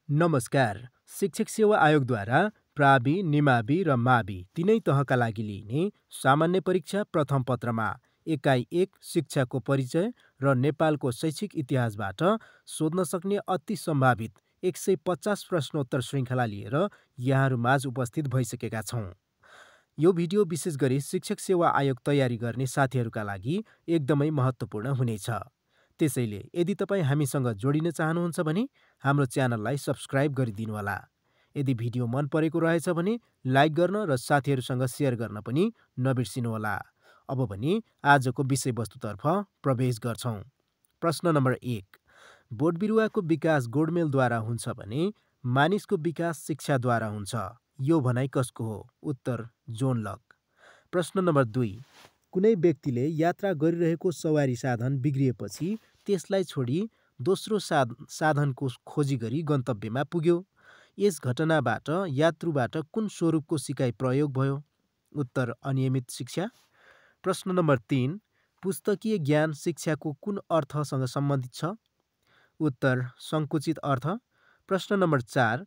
नमस्कार। शिक्षक सेवा आयोगद्वारा प्रावि, निमावि र मावि तीनै तहका लागि लिइने सामान्य परीक्षा प्रथम पत्रमा एकाइ 1 शिक्षाको परिचय र नेपालको शैक्षिक इतिहासबाट सोध्न सक्ने अति सम्भावित 150 प्रश्नोत्तर श्रृङ्खला लिएर यहाँहरूमाझ उपस्थित भइसकेका छौँ। यो भिडियो विशेष गरी शिक्षक सेवा आयोग तयारी गर्ने साथीहरूका लागि एकदमै महत्त्वपूर्ण हुनेछ। त्यसैले यदि तपाईँ हामीसँग जोडिन चाहनुहुन्छ भने हाम्रो च्यानललाई सब्स्क्राइब गरिदिनुहोला। यदि भिडियो मन परेको रहेछ भने लाइक गर्न र साथीहरूसँग सेयर गर्न पनि नबिर्सिनुहोला। अब भने आजको विषयवस्तुतर्फ प्रवेश गर्छौँ। प्रश्न नम्बर 1। बोट बिरुवाको विकास गोडमेलद्वारा हुन्छ भने मानिसको विकास शिक्षाद्वारा हुन्छ। यो भनाइ कसको हो? उत्तर जोन लक। प्रश्न नम्बर 2। कुनै व्यक्तिले यात्रा गरिरहेको सवारी साधन बिग्रिएपछि त्यसलाई छोडी दोस्रो साधनको खोजी गरी गन्तव्यमा पुग्यो। यस घटनाबाट यात्रुबाट कुन स्वरूपको सिकाइ प्रयोग भयो? उत्तर अनियमित शिक्षा। प्रश्न नम्बर 3। पुस्तकीय ज्ञान शिक्षाको कुन अर्थसँग सम्बन्धित छ? उत्तर सङ्कुचित अर्थ। प्रश्न नम्बर 4।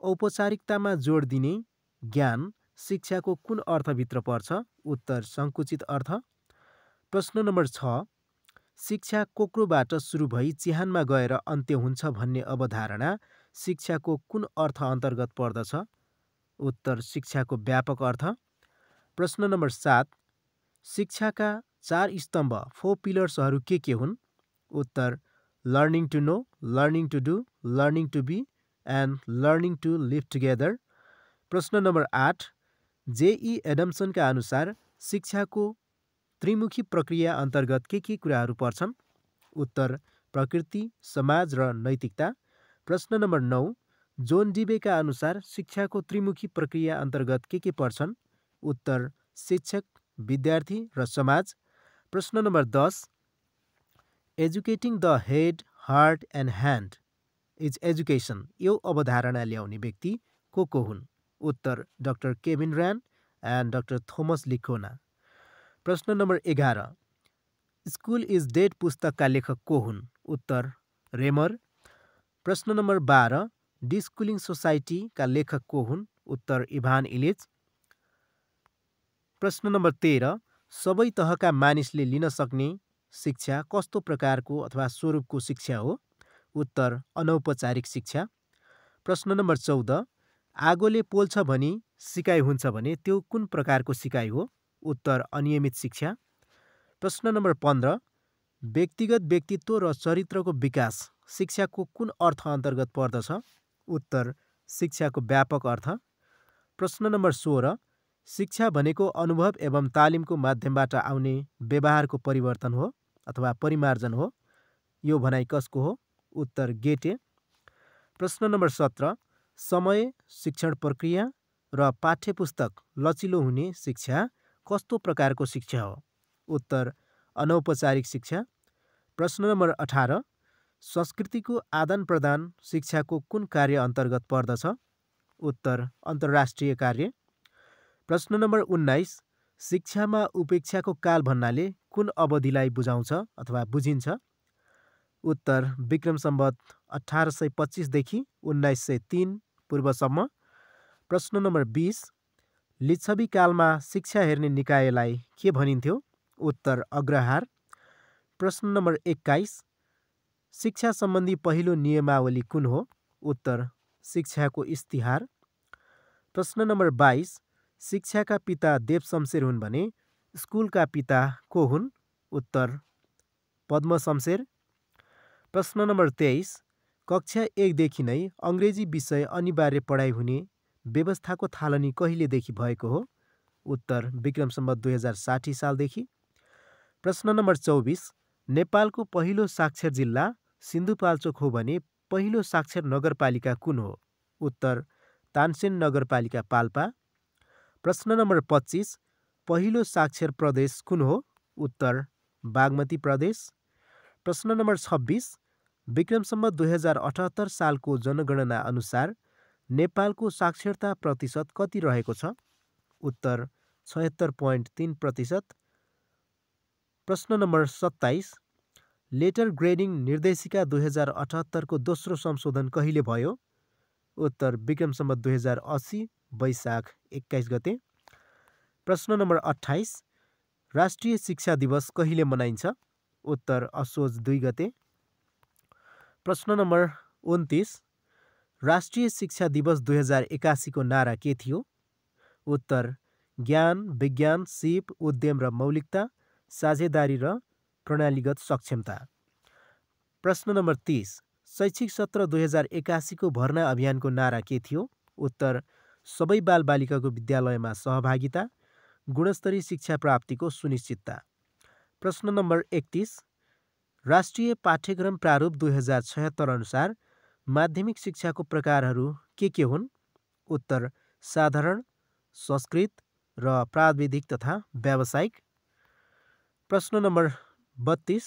औपचारिकतामा जोड दिने ज्ञान शिक्षाको कुन अर्थभित्र पर्छ? उत्तर सङ्कुचित अर्थ। प्रश्न नम्बर 6। शिक्षा कोक्रोबाट सुरु भई चिहानमा गएर अन्त्य हुन्छ भन्ने अवधारणा शिक्षाको कुन अर्थ अन्तर्गत पर्दछ? उत्तर शिक्षाको व्यापक अर्थ। प्रश्न नम्बर 7। शिक्षाका 4 स्तम्भ 4 पिलर्सहरू के हुन्? उत्तर learning to know, learning to do, learning to be and learning to live together. प्रश्न नम्बर 8। J.E. एडम्सनका अनुसार शिक्षाको त्रिमुखी प्रक्रिया अन्तर्गत के कुराहरू पर्छन्? उत्तर प्रकृति, समाज र नैतिकता। प्रश्न नम्बर 9। जोन डिबेका अनुसार शिक्षाको त्रिमुखी प्रक्रिया अन्तर्गत के पर्छन्? उत्तर शिक्षक, विद्यार्थी र समाज। प्रश्न number 10। Educating the head, heart and hand is education, यो अवधारणा ल्याउने व्यक्ति को हुन्? उत्तर doctor Kevin Ryan and doctor Thomas Lickona. प्रश्न नम्बर 11। स्कुल इज डेड पुस्तकका लेखक को हुन्? उत्तर रेमर। प्रश्न नम्बर 12। डिस्कुलिङ सोसाइटीका लेखक को हुन्? उत्तर इभान इलिच। प्रश्न नम्बर 13। सबै तहका मानिसले लिन सक्ने शिक्षा कस्तो प्रकारको अथवा स्वरूपको शिक्षा हो? उत्तर अनौपचारिक शिक्षा। प्रश्न नम्बर 14। आगोले पोल्छ भनी सिकाइ हुन्छ भने त्यो कुन प्रकारको सिकाइ हो? उत्तर अनियमित शिक्षा। प्रश्न नम्बर 15। व्यक्तिगत व्यक्तित्व र चरित्रको विकास शिक्षाको कुन अर्थ अन्तर्गत पर्दछ? उत्तर शिक्षाको व्यापक अर्थ। प्रश्न नम्बर 16। शिक्षा भनेको अनुभव एवं तालिमको माध्यमबाट आउने व्यवहारको परिवर्तन हो अथवा परिमार्जन हो। यो भनाइ कसको हो? उत्तर गेटे। प्रश्न नम्बर 17। समय, शिक्षण प्रक्रिया र पाठ्यपुस्तक लचिलो हुने शिक्षा कस्तो प्रकारको शिक्षा हो? उत्तर अनौपचारिक शिक्षा। प्रश्न नम्बर 18। संस्कृतिको आदान प्रदान शिक्षाको कुन कार्य अन्तर्गत पर्दछ? उत्तर अन्तर्राष्ट्रिय कार्य। प्रश्न नम्बर 19। शिक्षामा उपेक्षाको काल भन्नाले कुन अवधिलाई बुझाउँछ अथवा बुझिन्छ? उत्तर विक्रम सम्वत 1825 देखि 1903 पूर्वसम्म। प्रश्न नम्बर 20। लिच्छवी कालमा शिक्षा हेर्ने निकायलाई के भनिन्थ्यो? उत्तर अग्रहार। प्रश्न नम्बर 21। शिक्षा सम्बन्धी पहिलो नियमावली कुन हो? उत्तर शिक्षाको इस्तिहार। प्रश्न नम्बर 22। शिक्षाका पिता देव शमशेर हुन् भने स्कुलका पिता को हुन्? उत्तर पद्म शमशेर। प्रश्न नम्बर 23। कक्षा 1 देखि नै अङ्ग्रेजी विषय अनिवार्य पढाइ हुने व्यवस्थाको थालनी कहिलेदेखि भएको हो? उत्तर विक्रम सम्वत 2060 सालदेखि। प्रश्न नम्बर 24। नेपालको पहिलो साक्षर जिल्ला सिन्धुपाल्चोक हो भने पहिलो साक्षर नगरपालिका कुन हो? उत्तर तानसेन नगरपालिका पाल्पा। प्रश्न नम्बर 25। पहिलो साक्षर प्रदेश कुन हो? उत्तर बागमती प्रदेश। प्रश्न नम्बर 26। विक्रम सम्वत 2078 सालको जनगणना अनुसार नेपालको साक्षरता प्रतिशत कति रहेको छ? उत्तर 76.3%। प्रश्न नम्बर 27। लेटर ग्रेडिङ निर्देशिका 2078 को दोस्रो संशोधन कहिले भयो? उत्तर विक्रम सम्वत 2080 वैशाख 21 गते। प्रश्न नम्बर 28, राष्ट्रिय शिक्षा दिवस कहिले मनाइन्छ? उत्तर असोज 2 गते। प्रश्न नम्बर 29, राष्ट्रिय शिक्षा दिवस 2081 को नारा के थियो? उत्तर ज्ञान, विज्ञान, सिप, उद्यम र मौलिकता, साझेदारी र प्रणालीगत सक्षमता। प्रश्न नम्बर 30, शैक्षिक सत्र 2081 को भर्ना अभियानको नारा के थियो? उत्तर सबै बालबालिकाको विद्यालयमा सहभागिता, गुणस्तरीय शिक्षा प्राप्तिको सुनिश्चितता। प्रश्न नम्बर 31, राष्ट्रिय पाठ्यक्रम प्रारूप 2076 अनुसार माध्यमिक शिक्षाको प्रकारहरू के हुन्? उत्तर साधारण, संस्कृत र प्राविधिक तथा व्यावसायिक। प्रश्न नम्बर 32,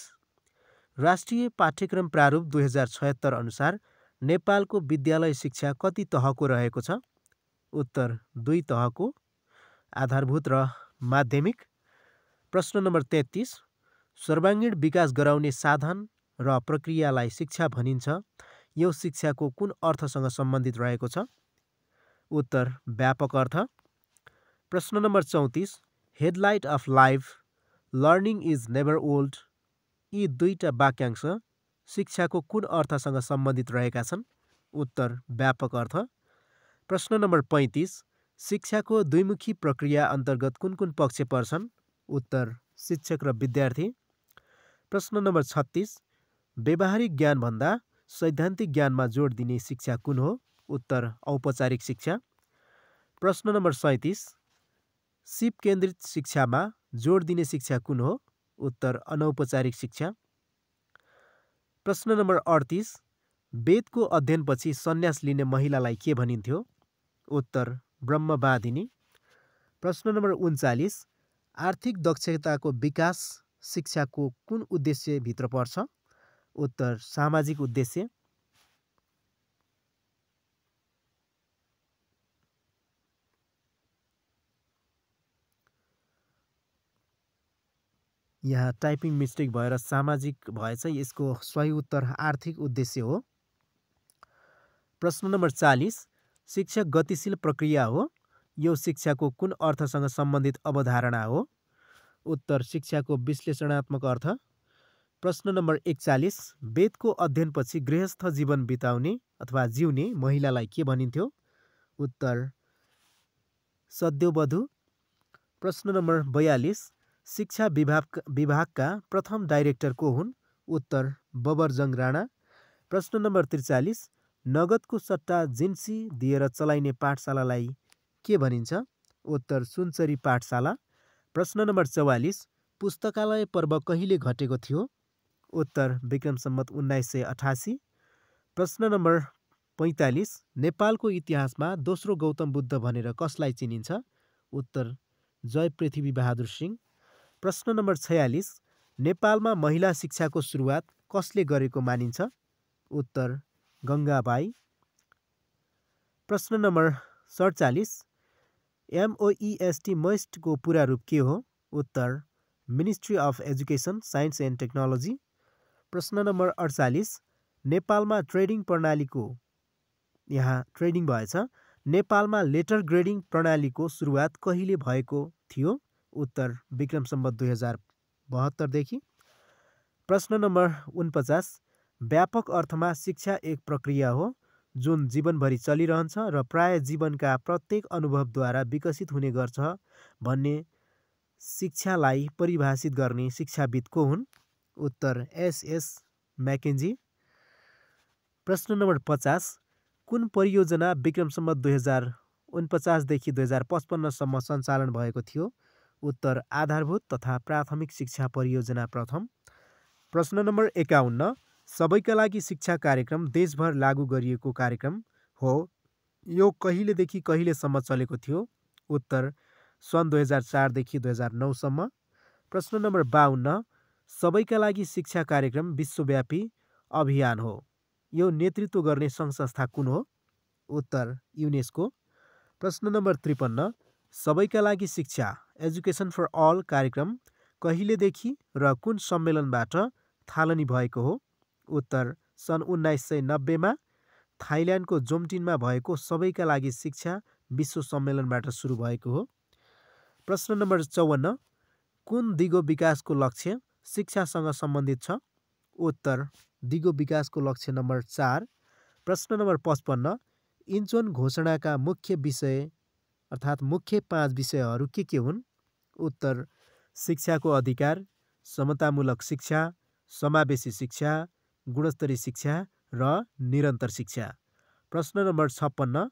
राष्ट्रिय पाठ्यक्रम प्रारूप 2076 अनुसार नेपालको विद्यालय शिक्षा कति तहको रहेको छ? उत्तर 2 तहको, आधारभूत र माध्यमिक। प्रश्न नम्बर 33, सर्वाङ्गीण विकास गराउने साधन र प्रक्रियालाई शिक्षा भनिन्छ, यो शिक्षाको कुन अर्थसँग सम्बन्धित रहेको छ? उत्तर व्यापक अर्थ। प्रश्न number 34, headlight of life, learning is never old, यी दुईटा वाक्यांश शिक्षाको कुन अर्थसँग सम्बन्धित रहेका छन्? उत्तर व्यापक अर्थ। प्रश्न नम्बर 35, शिक्षाको द्विमुखी प्रक्रिया अन्तर्गत कुन कुन पक्ष पर्छन्? उत्तर शिक्षक र विद्यार्थी। प्रश्न नम्बर 36, व्यावहारिक ज्ञानभन्दा सैद्धान्तिक ज्ञानमा जोड दिने शिक्षा कुन हो? उत्तर औपचारिक शिक्षा। प्रश्न नम्बर 37, सिप केन्द्रित शिक्षामा जोड दिने शिक्षा कुन हो? उत्तर अनौपचारिक शिक्षा। प्रश्न नम्बर 38, वेदको अध्ययनपछि सन्यास लिने महिलालाई के भनिन्थ्यो? उत्तर ब्रह्मवादिनी। प्रश्न नम्बर 39, आर्थिक दक्षताको विकास शिक्षाको कुन उद्देश्यभित्र पर्छ? उत्तर सामाजिक उद्देश्य। यहाँ टाइपिङ मिस्टेक भएर सामाजिक भएछ, यसको सही उत्तर आर्थिक उद्देश्य हो। प्रश्न नम्बर 40, शिक्षा गतिशील प्रक्रिया हो, यो शिक्षाको कुन अर्थसँग सम्बन्धित अवधारणा हो? उत्तर शिक्षाको विश्लेषणात्मक अर्थ। प्रश्न नम्बर 41, वेदको अध्ययनपछि गृहस्थ जीवन बिताउने अथवा जिउने महिलालाई के भनिन्थ्यो? उत्तर सद्योवधू। प्रश्न नम्बर 42, शिक्षा विभागका प्रथम डाइरेक्टर को हुन्? उत्तर बबरजङ राणा। प्रश्न नम्बर 43, नगदको सट्टा जिन्सी दिएर चलाइने पाठशालालाई के भनिन्छ? उत्तर सुनचरी पाठशाला। प्रश्न नम्बर 44, पुस्तकालय पर्व कहिले घटेको थियो? उत्तर विक्रम सम्वत 1988। प्रश्न नम्बर 45, नेपालको इतिहासमा दोस्रो गौतम बुद्ध भनेर कसलाई चिनिन्छ? उत्तर जय पृथ्वी बहादुर सिंह। प्रश्न नम्बर 46, नेपालमा महिला शिक्षाको सुरुवात कसले गरेको मानिन्छ? उत्तर गङ्गाबाई। प्रश्न नम्बर 47, MOEST मोइस्टको पुरा रूप के हो? उत्तर ministry of education, science and technology. प्रश्न नम्बर 48, नेपालमा ट्रेडिङ प्रणालीको, यहाँ ट्रेडिङ भएछ, नेपालमा लेटर ग्रेडिङ प्रणालीको सुरुवात कहिले भएको थियो? उत्तर विक्रम सम्वत 2072 देखि। प्रश्न नम्बर 49, व्यापक अर्थमा शिक्षा एक प्रक्रिया हो जुन जीवनभरि चलिरहन्छ र प्राय जीवनका प्रत्येक अनुभवद्वारा विकसित हुने गर्छ भन्ने शिक्षालाई परिभाषित गर्ने शिक्षाविद को हुन्? उत्तर SS मैकेन्जी। प्रश्न नम्बर 50, कुन परियोजना विक्रम सम्वत 2049 देखि 2055 सम्म सञ्चालन भएको थियो? उत्तर आधारभूत तथा प्राथमिक शिक्षा परियोजना प्रथम। प्रश्न नम्बर 51, सबैका लागि शिक्षा कार्यक्रम देशभर लागू गरिएको कार्यक्रम हो, यो कहिलेदेखि कहिलेसम्म चलेको थियो? उत्तर सन् 2004 देखि 2009 सम्म। प्रश्न नम्बर 52, सबैका लागि शिक्षा कार्यक्रम विश्वव्यापी अभियान हो, यो नेतृत्व गर्ने सङ्घ संस्था कुन हो? उत्तर युनेस्को। प्रश्न नम्बर 53, सबैका लागि शिक्षा एजुकेसन फर अल कार्यक्रम कहिलेदेखि र कुन सम्मेलनबाट थालनी भएको हो? उत्तर सन् 1990 मा थाइल्यान्डको जोम्टिनमा भएको सबैका लागि शिक्षा विश्व सम्मेलनबाट सुरु भएको हो। प्रश्न नम्बर 54, कुन दिगो विकासको लक्ष्य शिक्षासँग सम्बन्धित छ? उत्तर दिगो विकासको लक्ष्य नम्बर 4। प्रश्न नम्बर 55, इन्चोन घोषणाका मुख्य विषय अर्थात् मुख्य 5 विषयहरू के हुन्? उत्तर शिक्षाको अधिकार, समतामूलक शिक्षा, समावेशी शिक्षा, गुणस्तरीय शिक्षा र निरन्तर शिक्षा। प्रश्न नम्बर 56,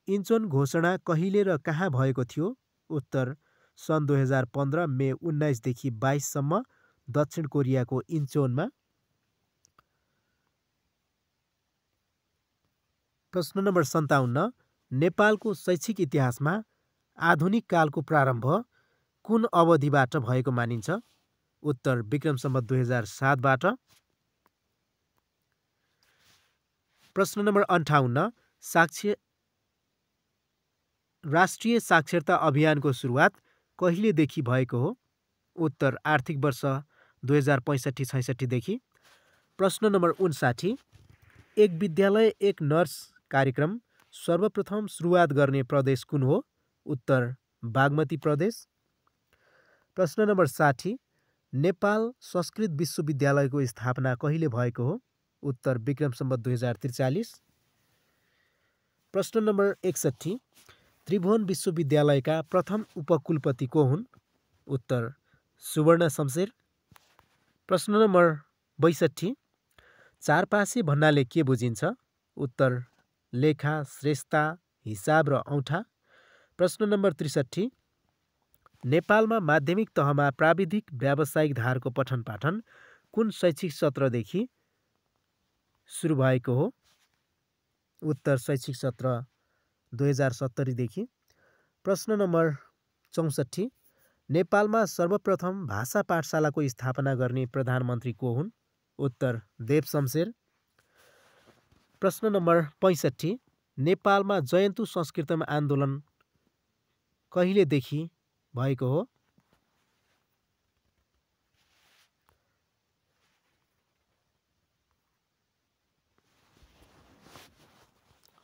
इन्चोन घोषणा कहिले र कहाँ भएको थियो? उत्तर सन् 2015 मे 19 देखि 22 सम्म दक्षिण कोरियाको इन्चोनमा। प्रश्न नम्बर 57, नेपालको शैक्षिक इतिहासमा आधुनिक कालको प्रारम्भ कुन अवधिबाट भएको मानिन्छ? उत्तर विक्रम सम्वत 2007बाट। प्रश्न नम्बर 58, राष्ट्रिय साक्षरता अभियानको सुरुवात कहिलेदेखि भएको हो? उत्तर आर्थिक वर्ष 2065-66 देखि। प्रश्न नम्बर 59, एक विद्यालय एक नर्स कार्यक्रम सर्वप्रथम सुरुवात गर्ने प्रदेश कुन हो? उत्तर बागमती प्रदेश। प्रश्न नम्बर 60, नेपाल संस्कृत विश्वविद्यालयको स्थापना कहिले भएको हो? उत्तर विक्रम सम्वत 2043। प्रश्न नम्बर 61, त्रिभुवन विश्वविद्यालयका प्रथम उपकुलपति को हुन्? उत्तर सुवर्ण शमशेर। प्रश्न नम्बर 62, चारपासे भन्नाले के बुझिन्छ? उत्तर लेखा, श्रेष्ठता, हिसाब र औँठा। प्रश्न नम्बर 63, नेपालमा माध्यमिक तहमा प्राविधिक व्यावसायिक धारको पठन पाठन कुन शैक्षिक सत्रदेखि सुरु भएको हो? उत्तर शैक्षिक सत्र 2070 देखि। प्रश्न नम्बर 64, नेपालमा सर्वप्रथम भाषा पाठशालाको स्थापना गर्ने प्रधानमन्त्री को हुन्? उत्तर देव शमशेर। प्रश्न नम्बर 65, नेपालमा जयन्तु संस्कृतम आन्दोलन कहिलेदेखि भएको हो?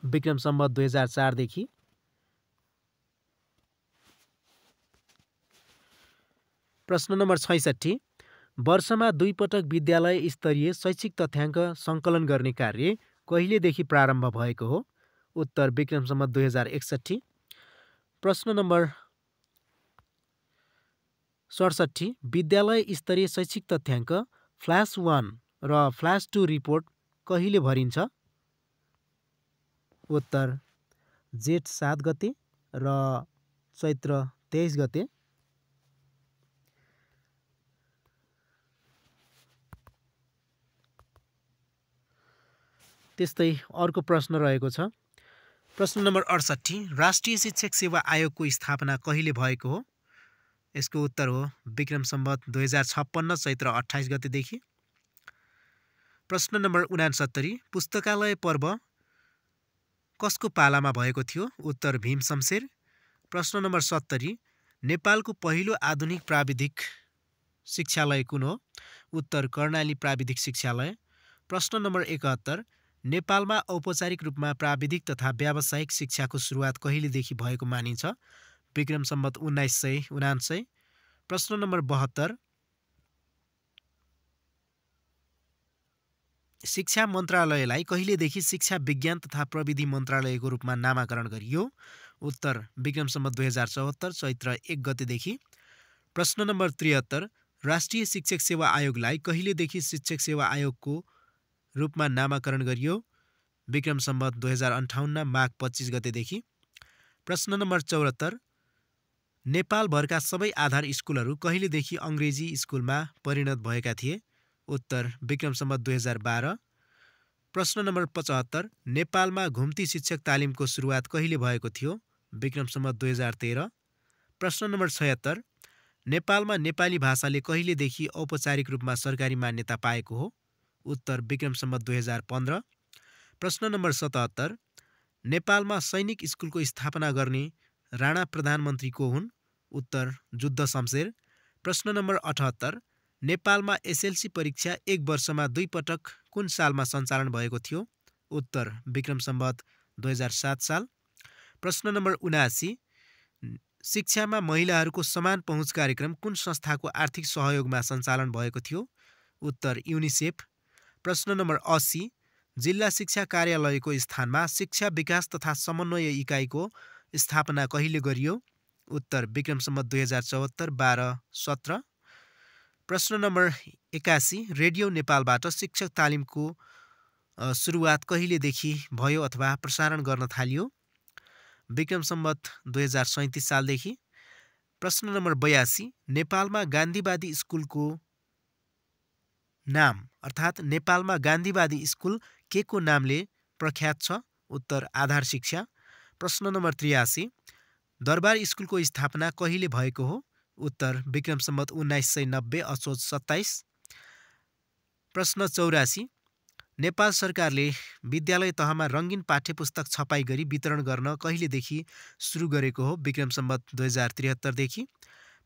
विक्रम सम्वत 2004 देखि। प्रश्न नम्बर 66, वर्षमा 2 पटक विद्यालय स्तरीय शैक्षिक तथ्याङ्क सङ्कलन गर्ने कार्य कहिलेदेखि प्रारम्भ भएको हो? उत्तर विक्रम सम्वत 2061। प्रश्न नम्बर 67, विद्यालय स्तरीय शैक्षिक तथ्याङ्क फ्ल्यास 1 र फ्ल्यास 2 रिपोर्ट कहिले भरिन्छ? उत्तर जेठ 7 गते र चैत्र 23 गते। त्यस्तै अर्को प्रश्न रहेको छ। प्रश्न नम्बर 68, राष्ट्रिय शिक्षक सेवा आयोगको स्थापना कहिले भएको हो? यसको उत्तर हो विक्रम सम्वत 2056 चैत्र 28 गतेदेखि। प्रश्न नम्बर 69, पुस्तकालय पर्व कसको पालामा भएको थियो? उत्तर भीम शमशेर। प्रश्न नम्बर 70, नेपालको पहिलो आधुनिक प्राविधिक शिक्षालय कुन हो? उत्तर कर्णाली प्राविधिक शिक्षालय। प्रश्न नम्बर 71, नेपालमा औपचारिक रूपमा प्राविधिक तथा व्यावसायिक शिक्षाको सुरुवात कहिलेदेखि भएको मानिन्छ? विक्रम सम्वत 1979। प्रश्न नम्बर 72, शिक्षा मन्त्रालयलाई कहिलेदेखि शिक्षा विज्ञान तथा प्रविधि मन्त्रालयको रूपमा नामाकरण गरियो? उत्तर विक्रम सम्वत 2074 चैत्र 1 गतेदेखि। प्रश्न नम्बर 73, राष्ट्रिय शिक्षक सेवा आयोगलाई कहिलेदेखि शिक्षक सेवा आयोगको रूपमा नामाकरण गरियो? विक्रम सम्वत 2058 माघ 25 गतेदेखि। प्रश्न नम्बर 74, नेपालभरका सबै आधार स्कुलहरू कहिलेदेखि अङ्ग्रेजी स्कुलमा परिणत भएका थिए? उत्तर विक्रम सम्वत 2012। प्रश्न नम्बर 75, नेपालमा घुम्ती शिक्षक तालिमको सुरुवात कहिले भएको थियो? विक्रम सम्वत 2013। प्रश्न नम्बर 76, नेपालमा नेपाली भाषाले कहिलेदेखि औपचारिक रूपमा सरकारी मान्यता पाएको हो? उत्तर विक्रम सम्वत 2015। प्रश्न नम्बर 77, नेपालमा सैनिक स्कुलको स्थापना गर्ने राणा प्रधानमन्त्री को हुन्? उत्तर जुद्ध शमशेर। प्रश्न नम्बर 78, नेपालमा एसएलसी परीक्षा एक वर्षमा 2 पटक कुन सालमा सञ्चालन भएको थियो? उत्तर विक्रम सम्वत 2007 साल। प्रश्न नम्बर 79, शिक्षामा महिलाहरूको समान पहुँच कार्यक्रम कुन संस्थाको आर्थिक सहयोगमा सञ्चालन भएको थियो? उत्तर युनिसेफ। प्रश्न नम्बर 80, जिल्ला शिक्षा कार्यालयको स्थानमा शिक्षा विकास तथा समन्वय इकाइको स्थापना कहिले गरियो? उत्तर विक्रम सम्वत 2074 12 17। प्रश्न नम्बर 81, रेडियो नेपालबाट शिक्षक तालिमको सुरुवात कहिलेदेखि भयो अथवा प्रसारण गर्न थालियो? विक्रम सम्वत 2037 सालदेखि। प्रश्न नम्बर 82, नेपालमा गान्धीवादी स्कुलको नाम अर्थात् नेपालमा गान्धीवादी स्कुल के को नामले प्रख्यात छ? उत्तर आधार शिक्षा। प्रश्न नम्बर 83, दरबार स्कुलको स्थापना कहिले भएको हो? उत्तर विक्रम सम्वत 1990 असोज 27। प्रश्न 84, नेपाल सरकारले विद्यालय तहमा रङ्गीन पाठ्यपुस्तक छपाई गरी वितरण गर्न कहिलेदेखि सुरु गरेको हो? विक्रम सम्वत 2073 देखि।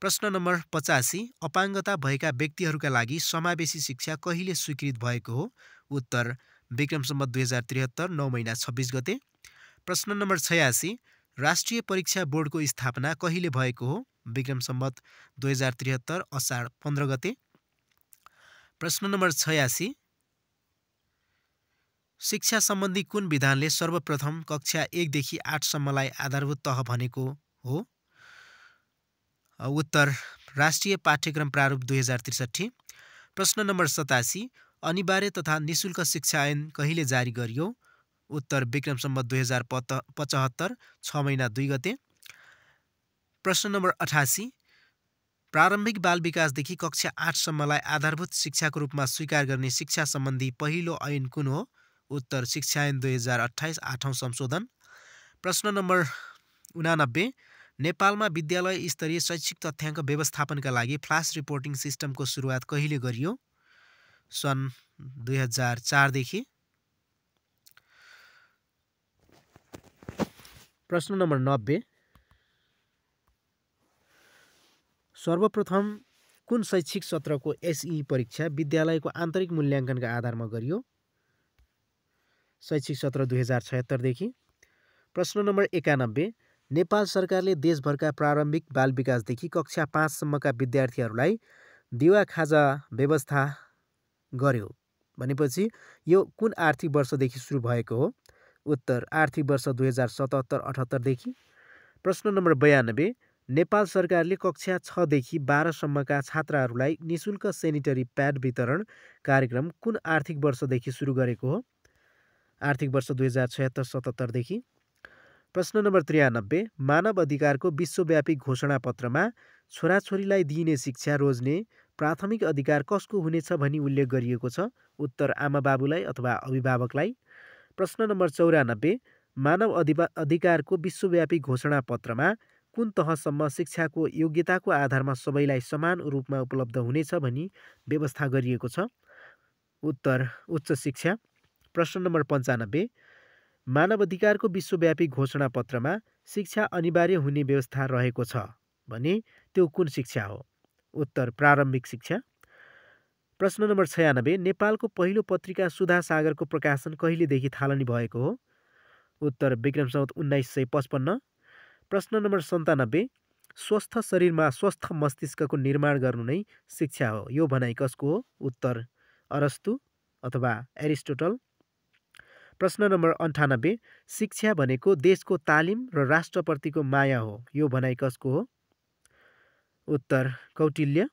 प्रश्न नम्बर 85, अपाङ्गता भएका व्यक्तिहरूका लागि समावेशी शिक्षा कहिले स्वीकृत भएको हो? उत्तर विक्रम सम्वत 2073 9 महिना 26 गते। प्रश्न नम्बर 86, राष्ट्रिय परीक्षा बोर्डको स्थापना कहिले भएको हो? विक्रम सम्वत 2073 असाढ 15 गते। प्रश्न नम्बर 86, शिक्षा सम्बन्धी कुन विधानले सर्वप्रथम कक्षा 1 देखि 8 सम्मलाई आधारभूत तह भनेको हो? उत्तर राष्ट्रिय पाठ्यक्रम प्रारूप 2063। प्रश्न नम्बर 87, अनिवार्य तथा निशुल्क शिक्षा ऐन कहिले जारी गरियो? उत्तर विक्रम सम्वत 2075 6 महिना 2 गते। प्रश्न नम्बर 88, प्रारम्भिक बाल विकासदेखि कक्षा 8 सम्मलाई आधारभूत शिक्षाको रूपमा स्वीकार गर्ने शिक्षा सम्बन्धी पहिलो ऐन कुन हो? उत्तर शिक्षा ऐन 2028 8औं संशोधन। प्रश्न नम्बर 89, नेपालमा विद्यालय स्तरीय शैक्षिक तथ्याङ्क व्यवस्थापनका लागि फ्ल्यास रिपोर्टिङ सिस्टमको सुरुवात कहिले गरियो? सन् 2004 देखि। प्रश्न नम्बर 90, सर्वप्रथम कुन शैक्षिक सत्रको एसई परीक्षा विद्यालयको आन्तरिक मूल्याङ्कनका आधारमा गरियो? शैक्षिक सत्र 2076 देखि। प्रश्न नम्बर 91, नेपाल सरकारले देशभरका प्रारम्भिक बाल विकासदेखि कक्षा 5 सम्मका विद्यार्थीहरूलाई दिवा खाजा व्यवस्था गर्यो भनेपछि यो कुन आर्थिक वर्षदेखि सुरु भएको हो? उत्तर आर्थिक वर्ष 2077-78 देखि। प्रश्न नम्बर 92, नेपाल सरकारले कक्षा 6 देखि 12 सम्मका छात्राहरूलाई निशुल्क सेनिटरी प्याड वितरण कार्यक्रम कुन आर्थिक वर्षदेखि सुरु गरेको हो? आर्थिक वर्ष 2076-77 देखि। प्रश्न नम्बर 93, मानव अधिकारको विश्वव्यापी घोषणापत्रमा छोराछोरीलाई दिइने शिक्षा रोज्ने प्राथमिक अधिकार कसको हुनेछ भनी उल्लेख गरिएको छ? उत्तर आमाबाबुलाई अथवा अभिभावकलाई। प्रश्न नम्बर 94, मानव अधिकारको विश्वव्यापी घोषणापत्रमा कुन तहसम्म शिक्षाको योग्यताको आधारमा सबैलाई समान रूपमा उपलब्ध हुनेछ भनी व्यवस्था गरिएको छ? उत्तर उच्च शिक्षा। प्रश्न नम्बर 95, मानव अधिकारको विश्वव्यापी घोषणापत्रमा शिक्षा अनिवार्य हुने व्यवस्था रहेको छ भने त्यो कुन शिक्षा हो? उत्तर प्रारम्भिक शिक्षा। प्रश्न नम्बर 96, नेपालको पहिलो पत्रिका सुधा सागरको प्रकाशन कहिलेदेखि थालनी भएको हो? उत्तर विक्रम सम्वत 1955। प्रश्न नम्बर 97, स्वस्थ शरीरमा स्वस्थ मस्तिष्कको निर्माण गर्नु नै शिक्षा हो यो भनाइ कसको हो? उत्तर अरस्तु अथवा एरिस्टोटल। प्रश्न नम्बर 98, शिक्षा भनेको देशको तालिम र राष्ट्रप्रतिको माया हो यो भनाइ कसको हो? उत्तर कौटिल्य।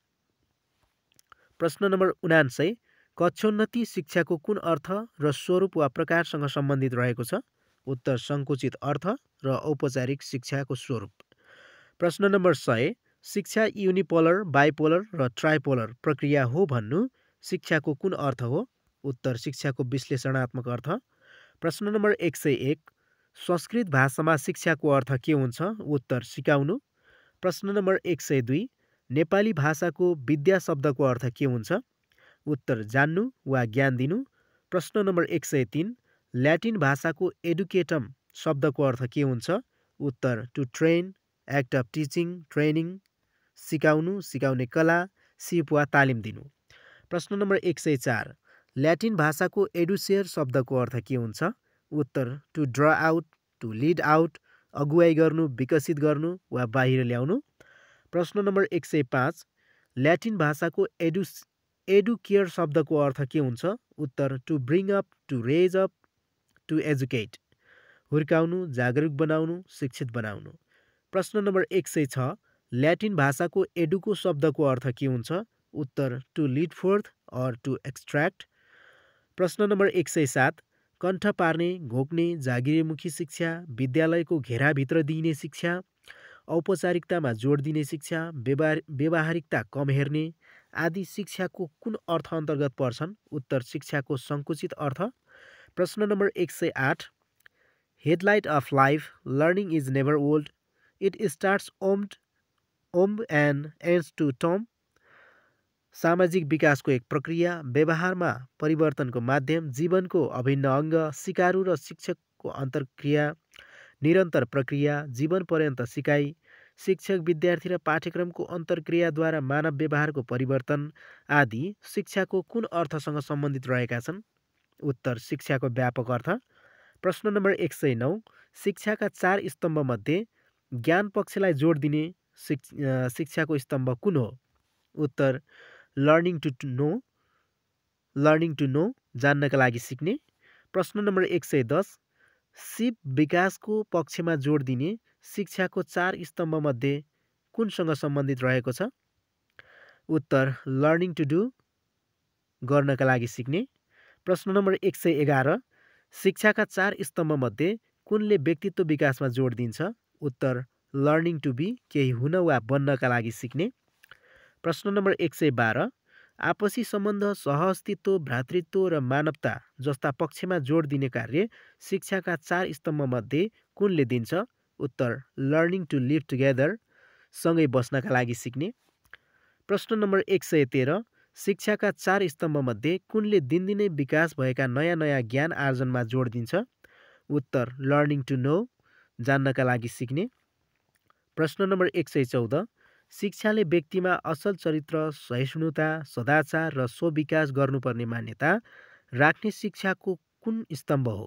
प्रश्न नम्बर 99, कक्षोन्नति शिक्षाको कुन अर्थ र स्वरूप वा प्रकारसँग सम्बन्धित रहेको छ? उत्तर सङ्कुचित अर्थ र औपचारिक शिक्षाको स्वरूप। प्रश्न नम्बर 100, शिक्षा युनिपोलर, बाइपोलर र ट्राइपोलर प्रक्रिया हो भन्नु शिक्षाको कुन अर्थ हो? उत्तर शिक्षाको विश्लेषणात्मक अर्थ। प्रश्न नम्बर 101, संस्कृत भाषामा शिक्षाको अर्थ के हुन्छ? उत्तर सिकाउनु। प्रश्न नम्बर 102, नेपाली भाषाको विद्या शब्दको अर्थ के हुन्छ? उत्तर जान्नु वा ज्ञान दिनु। प्रश्न नम्बर 103, ल्याटिन भाषाको एडुकेटम शब्दको अर्थ के हुन्छ? उत्तर to train, act of teaching, training, सिकाउनु, सिकाउने कला, सिप वा तालिम दिनु। प्रश्न नम्बर 104, ल्याटिन भाषाको एडुसेयर शब्दको अर्थ के हुन्छ? उत्तर to draw out, to lead out, अगुवाई गर्नु, विकसित गर्नु वा बाहिर ल्याउनु। प्रश्न नम्बर 105 ल्याटिन भाषाको एडुकेयर शब्दको अर्थ के हुन्छ? उत्तर to bring up, to raise up, to educate, हुर्काउनु, जागरुक बनाउनु, शिक्षित बनाउनु। प्रश्न नम्बर 106 ल्याटिन भाषाको एडुको शब्दको अर्थ के हुन्छ? उत्तर to lead forth or to extract. प्रश्न नम्बर 107 कण्ठ पार्ने, घोक्ने, जागिरेमुखी शिक्षा, विद्यालयको घेराभित्र दिइने शिक्षा, औपचारिकतामा जोड दिने शिक्षा, व्यवहारिकता कम हेर्ने आदि शिक्षाको कुन अर्थ अन्तर्गत पर्छन्? उत्तर शिक्षाको सङ्कुचित अर्थ। प्रश्न number 108 headlight of life, learning is never old, it starts womb and ends to tomb. सामाजिक विकासको एक प्रक्रिया, व्यवहारमा परिवर्तनको माध्यम, जीवनको अभिन्न अङ्ग, सिकारु र शिक्षकको अन्तर्क्रिया, निरन्तर प्रक्रिया, जीवनपर्यन्त सिकाइ, शिक्षक विद्यार्थी र पाठ्यक्रमको अन्तर्क्रियाद्वारा मानव व्यवहारको परिवर्तन आदि शिक्षाको कुन अर्थसँग सम्बन्धित रहेका छन्? उत्तर शिक्षाको व्यापक अर्थ। प्रश्न नम्बर 109 शिक्षाका 4 स्तम्भमध्ये ज्ञान पक्षलाई जोड दिने शिक्षाको स्तम्भ कुन हो? उत्तर लर्निङ टु नो, जान्नका लागि सिक्ने। प्रश्न नम्बर 110 सिप विकासको पक्षमा जोड दिने शिक्षाको 4 स्तम्भमध्ये कुनसँग सम्बन्धित रहेको छ? उत्तर लर्निङ टु डु, गर्नका लागि सिक्ने। प्रश्न नम्बर 111 शिक्षाका 4 स्तम्भमध्ये कुनले व्यक्तित्व विकासमा जोड दिन्छ? उत्तर लर्निङ टु बी, केही हुन वा बन्नका लागि सिक्ने। प्रश्न नम्बर 112 आपसी सम्बन्ध, सहअस्तित्व, भ्रातृत्व र मानवता जस्ता पक्षमा जोड दिने कार्य शिक्षाका 4 स्तम्भमध्ये कुनले दिन्छ? उत्तर लर्निङ टु लिभ टुगेदर, सँगै बस्नका लागि सिक्ने। प्रश्न नम्बर 113 शिक्षाका 4 स्तम्भमध्ये कुनले दिनदिनै विकास भएका नयाँ नयाँ ज्ञान आर्जनमा जोड दिन्छ? उत्तर लर्निङ टु नो, जान्नका लागि सिक्ने। प्रश्न नम्बर 114 शिक्षाले व्यक्तिमा असल चरित्र, सहिष्णुता, सदाचार र स्वविकास गर्नुपर्ने मान्यता राख्ने शिक्षाको कुन स्तम्भ हो?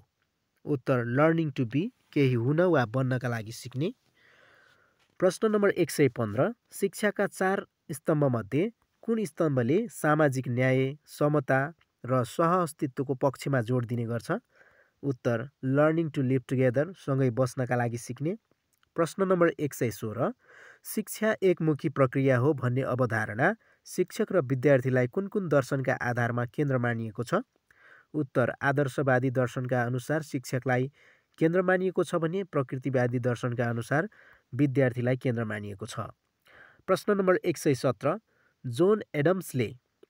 उत्तर लर्निङ टु बी, केही हुन वा बन्नका लागि सिक्ने। प्रश्न नम्बर 115 शिक्षाका 4 स्तम्भमध्ये कुन स्तम्भले सामाजिक न्याय, समता र सहअस्तित्वको पक्षमा जोड दिने गर्छ? उत्तर लर्निङ टु लिभ टुगेदर, सँगै बस्नका लागि सिक्ने। प्रश्न नम्बर 116 शिक्षा एकमुखी प्रक्रिया हो भन्ने अवधारणा शिक्षक र विद्यार्थीलाई कुन कुन दर्शनका आधारमा केन्द्र मानिएको छ? उत्तर आदर्शवादी दर्शनका अनुसार शिक्षकलाई केन्द्र मानिएको छ भने प्रकृतिवादी दर्शनका अनुसार विद्यार्थीलाई केन्द्र मानिएको छ। प्रश्न नम्बर 117 जोन एडम्सले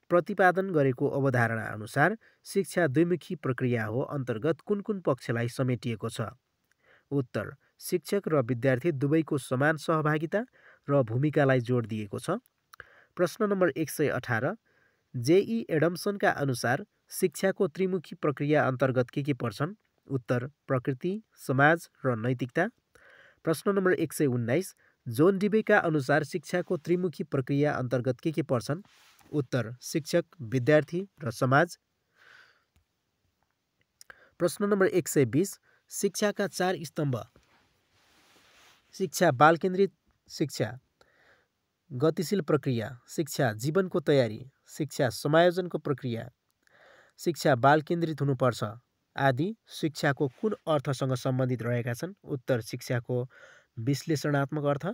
प्रतिपादन गरेको अवधारणा अनुसार शिक्षा द्विमुखी प्रक्रिया हो अन्तर्गत कुन कुन पक्षलाई समेटिएको छ? उत्तर शिक्षक र विद्यार्थी दुवैको समान सहभागिता र भूमिकालाई जोड दिएको छ। प्रश्न नम्बर 118 जेई एडम्सनका अनुसार शिक्षाको त्रिमुखी प्रक्रिया अन्तर्गत के पर्छन्? उत्तर प्रकृति, समाज र नैतिकता। प्रश्न नम्बर 119 जोन डिबेका अनुसार शिक्षाको त्रिमुखी प्रक्रिया अन्तर्गत के पर्छन्? उत्तर शिक्षक, विद्यार्थी र समाज। प्रश्न नम्बर 120 शिक्षाका 4 स्तम्भ शिक्षा बालकेन्द्रित शिक्षा, गतिशील प्रक्रिया, शिक्षा जीवनको तयारी, शिक्षा समायोजनको प्रक्रिया, शिक्षा बालकेन्द्रित हुनुपर्छ आदि शिक्षाको कुन अर्थसँग सम्बन्धित रहेका छन्? उत्तर शिक्षाको विश्लेषणात्मक अर्थ।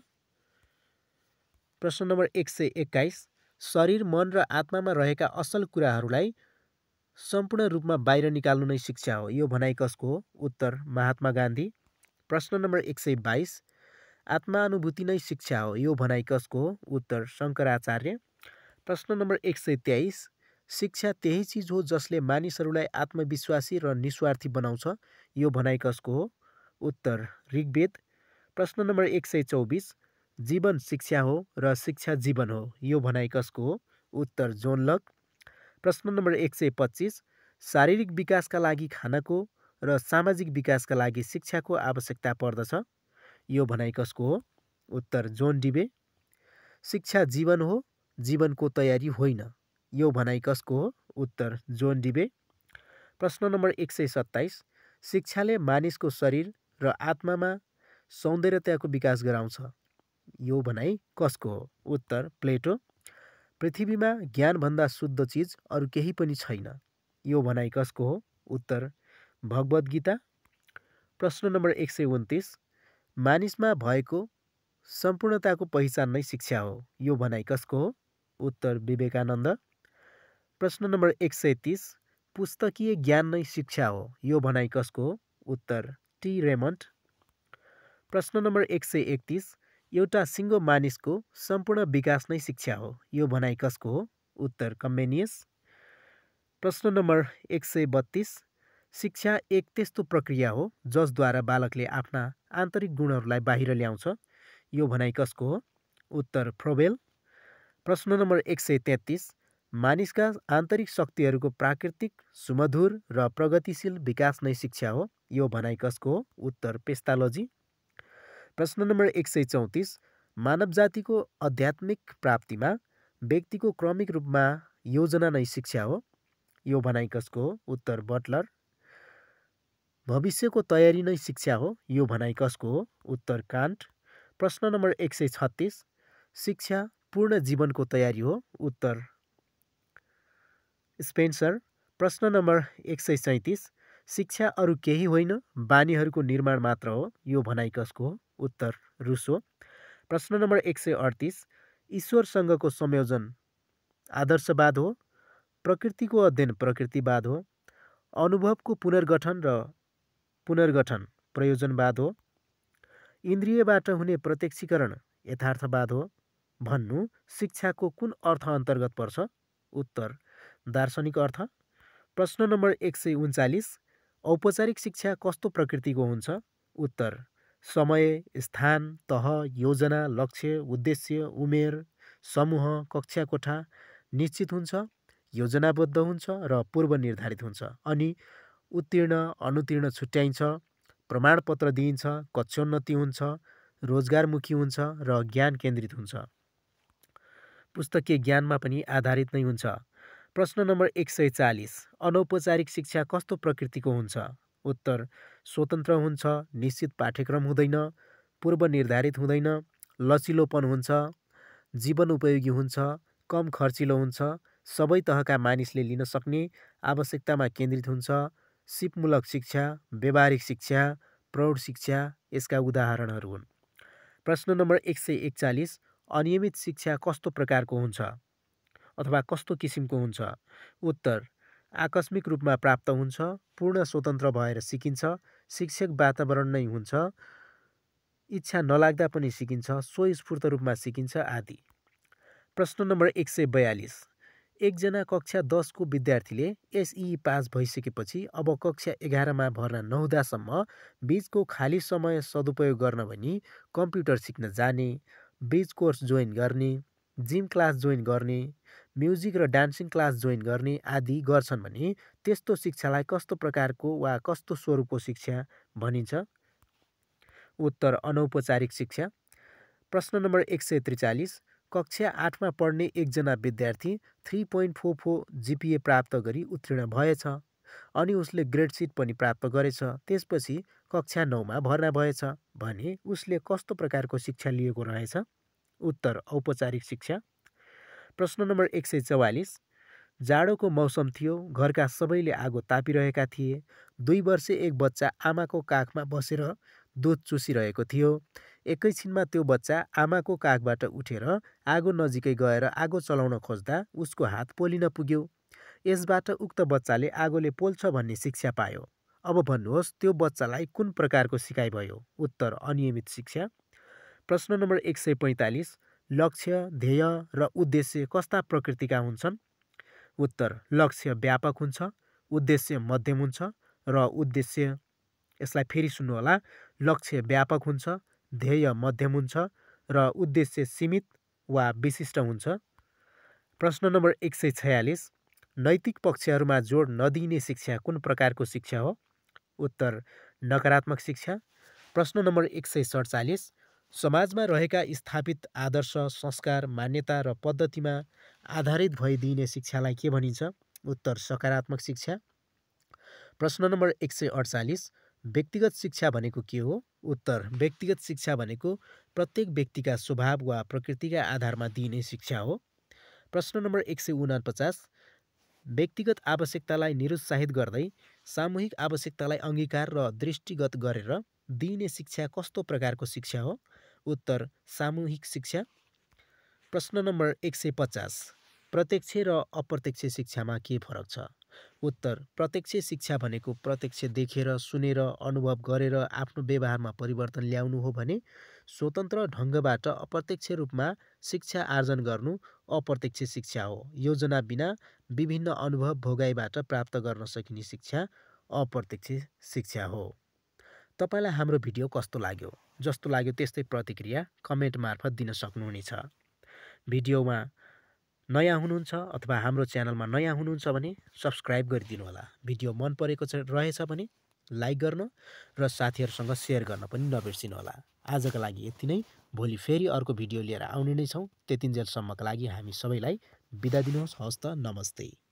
प्रश्न नम्बर 121 शरीर, मन र आत्मामा रहेका असल कुराहरूलाई सम्पूर्ण रूपमा बाहिर निकाल्नु नै शिक्षा हो, यो भनाइ कसको हो? उत्तर महात्मा गान्धी। प्रश्न नम्बर 122 आत्मानुभूति नै शिक्षा हो, यो भनाइ कसको हो? उत्तर शङ्कराचार्य। प्रश्न नम्बर 123 शिक्षा त्यही चिज हो जसले मानिसहरूलाई आत्मविश्वासी र निस्वार्थी बनाउँछ, यो भनाइ कसको हो? उत्तर ऋग्वेद। प्रश्न नम्बर 124 जीवन शिक्षा हो र शिक्षा जीवन हो, यो भनाइ कसको हो? उत्तर जोन लक। प्रश्न नम्बर 125 शारीरिक विकासका लागि खानको र सामाजिक विकासका लागि शिक्षाको आवश्यकता पर्दछ, यो भनाइ कसको हो? उत्तर जोन डिबे। शिक्षा जीवन हो, जीवनको तयारी होइन, यो भनाइ कसको हो? उत्तर जोन डिबे। प्रश्न नम्बर 127, शिक्षाले मानिसको शरीर र आत्मामा सौन्दर्यताको विकास गराउँछ। यो भनाइ कसको हो? उत्तर प्लेटो। पृथ्वीमा ज्ञानभन्दा शुद्ध चिज अरू केही पनि छैन। यो भनाइ कसको हो? उत्तर भगवद् गीता। प्रश्न नम्बर 129, मानिसमा भएको सम्पूर्णताको पहिचान नै शिक्षा हो। यो भनाइ कसको हो? उत्तर विवेकानन्द। प्रश्न नम्बर 130, पुस्तकीय ज्ञान नै शिक्षा हो। यो भनाइ कसको हो? उत्तर टी रेमन्ड। प्रश्न नम्बर 131, एउटा सिङ्गो मानिसको सम्पूर्ण विकास नै शिक्षा हो। यो भनाइ कसको हो? उत्तर कम्बेनियस। प्रश्न नम्बर 132, शिक्षा एक त्यस्तो प्रक्रिया हो जसद्वारा बालकले आफ्ना आन्तरिक गुणहरूलाई बाहिर ल्याउँछ। यो भनाइ कसको हो? उत्तर फ्रोबेल। प्रश्न नम्बर 133, मानिसका आन्तरिक शक्तिहरूको प्राकृतिक, सुमधुर र प्रगतिशील विकास नै शिक्षा हो। यो भनाइ कसको हो? उत्तर पेस्टालोजी। प्रश्न नम्बर 134, मानव जातिको आध्यात्मिक प्राप्तिमा व्यक्तिको क्रमिक रूपमा योजना नै शिक्षा हो। यो भनाइ कसको हो? उत्तर बटलर। भविष्यको तयारी नै शिक्षा हो। यो भनाइ कसको हो? उत्तर कान्ट। प्रश्न नम्बर 136, शिक्षा पूर्ण जीवनको तयारी हो। उत्तर स्पेन्सर। प्रश्न नम्बर 137, शिक्षा अरू केही होइन, बानीहरूको निर्माण मात्र हो। यो भनाइ कसको हो? उत्तर रुसो। प्रश्न नम्बर 138, ईश्वरसँगको संयोजन आदर्शवाद हो। प्रकृतिको अध्ययन प्रकृतिवाद हो। अनुभवको पुनर्गठन प्रयोजनवाद हो। इन्द्रियबाट हुने प्रत्यक्षीकरण यथार्थवाद हो। भन्नु शिक्षाको कुन अर्थ अन्तर्गत पर्छ? उत्तर दार्शनिक अर्थ। प्रश्न नम्बर 139, औपचारिक शिक्षा कस्तो प्रकृतिको हुन्छ? उत्तर समय, स्थान, तह, योजना, लक्ष्य, उद्देश्य, उमेर, समूह, कक्षा कोठा निश्चित हुन्छ, योजनाबद्ध हुन्छ र पूर्व निर्धारित हुन्छ। अनि उत्तीर्ण अनुत्तीर्ण छुट्याइन्छ, प्रमाणपत्र दिइन्छ, कक्षोन्नति हुन्छ, रोजगारमुखी हुन्छ र ज्ञान केन्द्रित हुन्छ। पुस्तकीय ज्ञानमा पनि आधारित नै हुन्छ। प्रश्न नम्बर 140, अनौपचारिक शिक्षा कस्तो प्रकृतिको हुन्छ? उत्तर स्वतन्त्र हुन्छ, निश्चित पाठ्यक्रम हुँदैन, पूर्व निर्धारित हुँदैन, लचिलोपन हुन्छ, जीवन उपयोगी हुन्छ, कम खर्चिलो हुन्छ, सबै तहका मानिसले लिन सक्ने, आवश्यकतामा केन्द्रित हुन्छ, सिपमूलक शिक्षा, व्यावहारिक शिक्षा, प्रौढ शिक्षा यसका उदाहरणहरू हुन्। प्रश्न नम्बर 141, अनियमित शिक्षा कस्तो प्रकारको हुन्छ अथवा कस्तो किसिमको हुन्छ? उत्तर आकस्मिक रूपमा प्राप्त हुन्छ, पूर्ण स्वतन्त्र भएर सिकिन्छ, शिक्षक वातावरण नै हुन्छ, इच्छा नलाग्दा पनि सिकिन्छ, स्वस्फूर्त रूपमा सिकिन्छ आदि। प्रश्न नम्बर 142, एकजना कक्षा 10 को विद्यार्थीले एसई पास भइसकेपछि अब कक्षा 11मा भर्ना नहुँदासम्म बीचको खाली समय सदुपयोग गर्न भनी कम्प्युटर सिक्न जाने, बीच कोर्स जोइन गर्ने, जिम क्लास जोइन गर्ने, म्युजिक र डान्सिङ क्लास जोइन गर्ने आदि गर्छन् भने त्यस्तो शिक्षालाई कस्तो प्रकारको वा कस्तो स्वरूपको शिक्षा भनिन्छ? उत्तर अनौपचारिक शिक्षा। प्रश्न नम्बर 143, कक्षा 8मा पढ्ने एकजना विद्यार्थी 3.44 जिपिए प्राप्त गरी उत्तीर्ण भएछ अनि उसले ग्रेड सिट पनि प्राप्त गरेछ। त्यसपछि कक्षा 9मा भर्ना भएछ भने उसले कस्तो प्रकारको शिक्षा लिएको रहेछ? उत्तर औपचारिक शिक्षा। प्रश्न नम्बर 144, जाडोको मौसम थियो, घरका सबैले आगो तापिरहेका थिए, 2 वर्षे एक बच्चा आमाको काखमा बसेर दुध चुसिरहेको थियो। एकैछिनमा त्यो बच्चा आमाको काखबाट उठेर आगो नजिकै गएर आगो चलाउन खोज्दा उसको हात पोलिन पुग्यो। यसबाट उक्त बच्चाले आगोले पोल्छ भन्ने शिक्षा पायो। अब भन्नुहोस् त्यो बच्चालाई कुन प्रकारको सिकाइ भयो? उत्तर अनियमित शिक्षा। प्रश्न नम्बर 145, लक्ष्य, ध्येय र उद्देश्य कस्ता प्रकृतिका हुन्छन्? उत्तर लक्ष्य व्यापक हुन्छ, उद्देश्य मध्यम हुन्छ र उद्देश्य, यसलाई फेरि सुन्नुहोला, लक्ष्य व्यापक हुन्छ, ध्येय मध्यम हुन्छ र उद्देश्य सीमित वा विशिष्ट हुन्छ। प्रश्न नम्बर 146, नैतिक पक्षहरूमा जोड नदिइने शिक्षा कुन प्रकारको शिक्षा हो? उत्तर नकारात्मक शिक्षा। प्रश्न नम्बर 147, समाजमा रहेका स्थापित आदर्श, संस्कार, मान्यता र पद्धतिमा आधारित भइदिने शिक्षालाई के भनिन्छ? उत्तर सकारात्मक शिक्षा। प्रश्न नम्बर 148 व्यक्तिगत शिक्षा भनेको के हो? उत्तर व्यक्तिगत शिक्षा भनेको प्रत्येक व्यक्तिका स्वभाव वा प्रकृतिका आधारमा दिइने शिक्षा हो। प्रश्न नम्बर 149 व्यक्तिगत आवश्यकतालाई निरुत्साहित गर्दै सामूहिक आवश्यकतालाई अङ्गीकार र दृष्टिगत गरेर दिइने शिक्षा कस्तो प्रकारको शिक्षा हो? उत्तर सामूहिक शिक्षा। प्रश्न नम्बर 150 प्रत्यक्ष र अप्रत्यक्ष शिक्षामा के फरक छ? उत्तर प्रत्यक्ष शिक्षा भनेको प्रत्यक्ष देखेर सुनेर अनुभव गरेर आफ्नो व्यवहारमा परिवर्तन ल्याउनु हो भने स्वतन्त्र ढङ्गबाट अप्रत्यक्ष रूपमा शिक्षा आर्जन गर्नु अप्रत्यक्ष शिक्षा हो। योजना बिना विभिन्न अनुभव भोगाइबाट प्राप्त गर्न सकिने शिक्षा अप्रत्यक्ष शिक्षा हो। तपाईँलाई हाम्रो भिडियो कस्तो लाग्यो? जस्तो लाग्यो त्यस्तै प्रतिक्रिया कमेन्ट मार्फत दिन सक्नुहुनेछ। भिडियोमा नयाँ हुनुहुन्छ अथवा हाम्रो च्यानलमा नयाँ हुनुहुन्छ भने सब्सक्राइब गरिदिनु होला। भिडियो मन परेको रहेछ भने लाइक गर्न र साथीहरूसँग सेयर गर्न पनि नबिर्सिनु होला। आजका लागि यति नै। भोलि फेरि अर्को भिडियो लिएर आउने नै छौँ। त्यतिन्जेलसम्मका लागि हामी सबैलाई बिदा दिनुहोस्। हवस् त, नमस्ते।